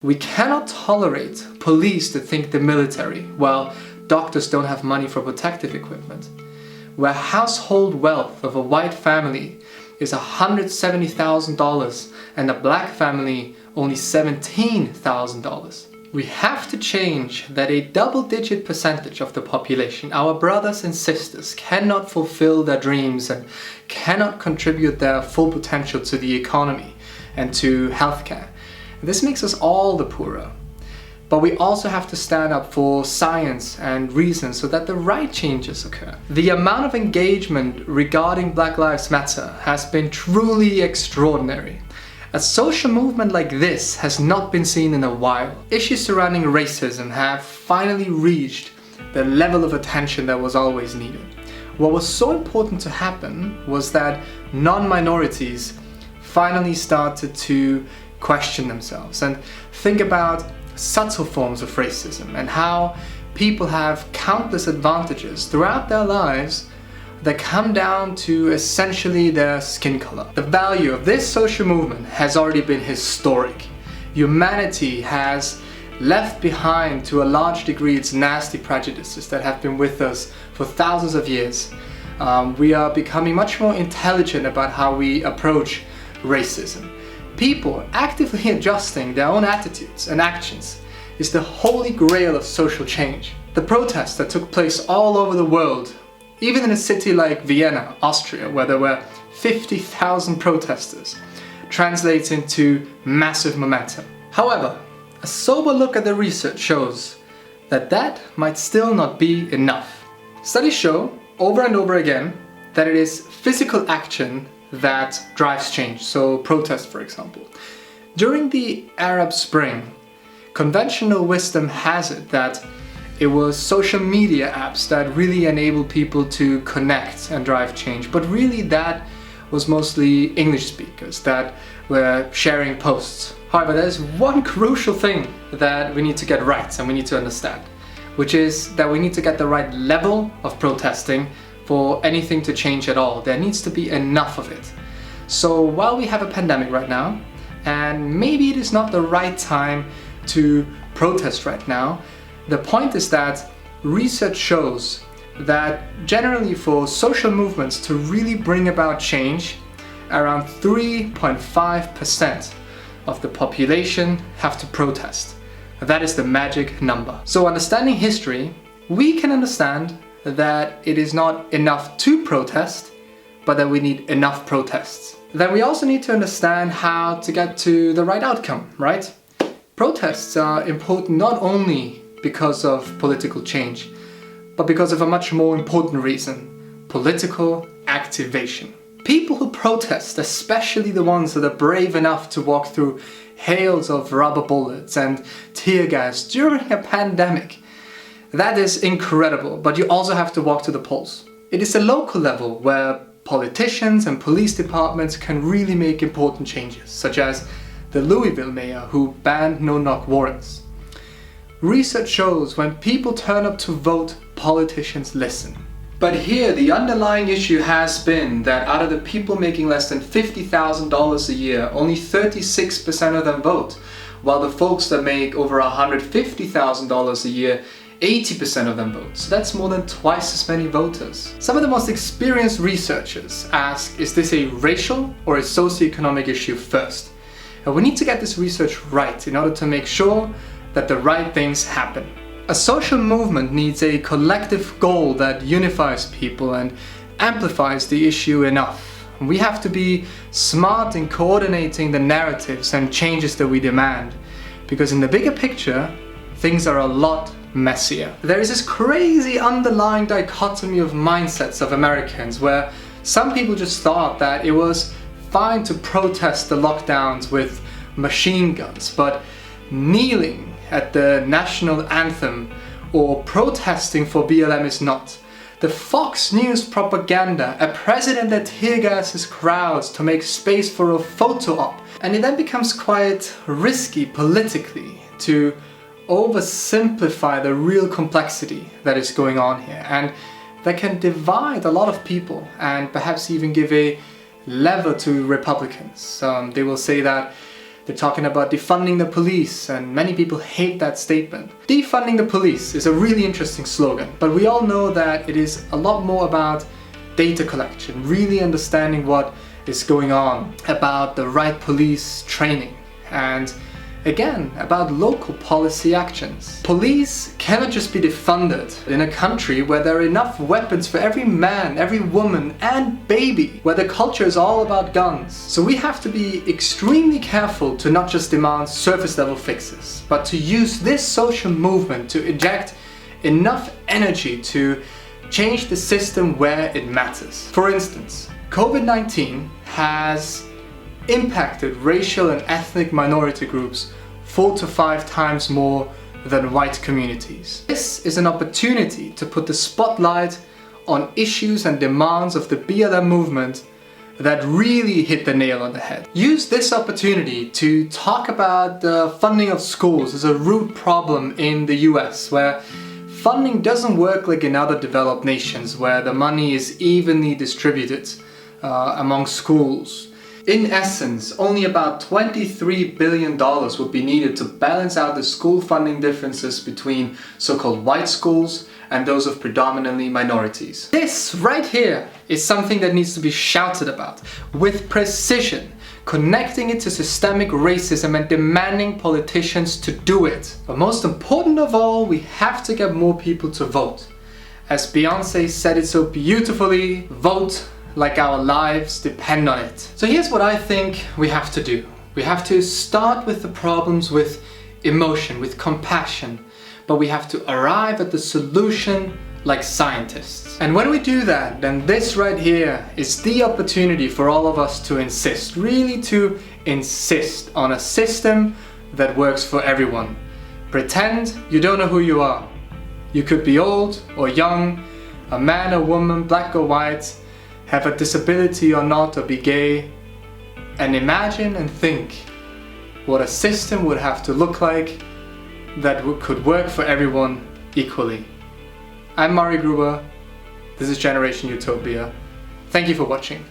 We cannot tolerate police to think the military, while doctors don't have money for protective equipment. Where household wealth of a white family is $170,000 and a black family only $17,000. We have to change that a double-digit percentage of the population, our brothers and sisters, cannot fulfill their dreams and cannot contribute their full potential to the economy and to healthcare. This makes us all the poorer. But we also have to stand up for science and reason so that the right changes occur. The amount of engagement regarding Black Lives Matter has been truly extraordinary. A social movement like this has not been seen in a while. Issues surrounding racism have finally reached the level of attention that was always needed. What was so important to happen was that non-minorities finally started to question themselves and think about subtle forms of racism and how people have countless advantages throughout their lives that come down to essentially their skin color. The value of this social movement has already been historic. Humanity has left behind to a large degree its nasty prejudices that have been with us for thousands of years. We are becoming much more intelligent about how we approach racism. People actively adjusting their own attitudes and actions is the holy grail of social change. The protests that took place all over the world, even in a city like Vienna, Austria, where there were 50,000 protesters, translates into massive momentum. However, a sober look at the research shows that that might still not be enough. Studies show over and over again that it is physical action that drives change, so protest for example. During the Arab Spring, conventional wisdom has it that it was social media apps that really enabled people to connect and drive change, but really that was mostly English speakers that were sharing posts. However, there's one crucial thing that we need to get right and we need to understand, which is that we need to get the right level of protesting for anything to change at all. There needs to be enough of it. So while we have a pandemic right now, and maybe it is not the right time to protest right now, the point is that research shows that generally for social movements to really bring about change, around 3.5% of the population have to protest. That is the magic number. So understanding history, we can understand that it is not enough to protest, but that we need enough protests. Then we also need to understand how to get to the right outcome, right? Protests are important not only because of political change, but because of a much more important reason: political activation. People who protest, especially the ones that are brave enough to walk through hails of rubber bullets and tear gas during a pandemic, that is incredible, but you also have to walk to the polls. It is a local level where politicians and police departments can really make important changes, such as the Louisville mayor who banned no-knock warrants. Research shows when people turn up to vote, politicians listen. But here the underlying issue has been that out of the people making less than $50,000 a year, only 36% of them vote, while the folks that make over $150,000 a year, 80% of them vote. So that's more than twice as many voters. Some of the most experienced researchers ask, is this a racial or a socioeconomic issue first? And we need to get this research right in order to make sure that the right things happen. A social movement needs a collective goal that unifies people and amplifies the issue enough. We have to be smart in coordinating the narratives and changes that we demand, because in the bigger picture, things are a lot messier. There is this crazy underlying dichotomy of mindsets of Americans where some people just thought that it was fine to protest the lockdowns with machine guns, but kneeling at the national anthem or protesting for BLM is not. The Fox News propaganda, a president that tear gases crowds to make space for a photo op, and it then becomes quite risky politically to oversimplify the real complexity that is going on here, and that can divide a lot of people and perhaps even give a lever to Republicans. They will say that They're talking about defunding the police, and many people hate that statement. Defunding the police is a really interesting slogan, but we all know that it is a lot more about data collection, really understanding what is going on, about the right police training, and again, about local policy actions. Police cannot just be defunded in a country where there are enough weapons for every man, every woman and baby, where the culture is all about guns. So we have to be extremely careful to not just demand surface level fixes, but to use this social movement to inject enough energy to change the system where it matters. For instance, COVID-19 has impacted racial and ethnic minority groups 4 to 5 times more than white communities. This is an opportunity to put the spotlight on issues and demands of the BLM movement that really hit the nail on the head. Use this opportunity to talk about the funding of schools as a root problem in the US, where funding doesn't work like in other developed nations where the money is evenly distributed among schools. In essence, only about $23 billion would be needed to balance out the school funding differences between so-called white schools and those of predominantly minorities. This right here is something that needs to be shouted about with precision, connecting it to systemic racism and demanding politicians to do it. But most important of all, we have to get more people to vote. As Beyoncé said it so beautifully, vote like our lives depend on it. So here's what I think we have to do. We have to start with the problems with emotion, with compassion, but we have to arrive at the solution like scientists. And when we do that, then this right here is the opportunity for all of us to insist, really to insist on a system that works for everyone. Pretend you don't know who you are. You could be old or young, a man or woman, black or white, have a disability or not, or be gay, and imagine and think what a system would have to look like that could work for everyone equally. I'm Mari Gruber, this is Generation Utopia. Thank you for watching.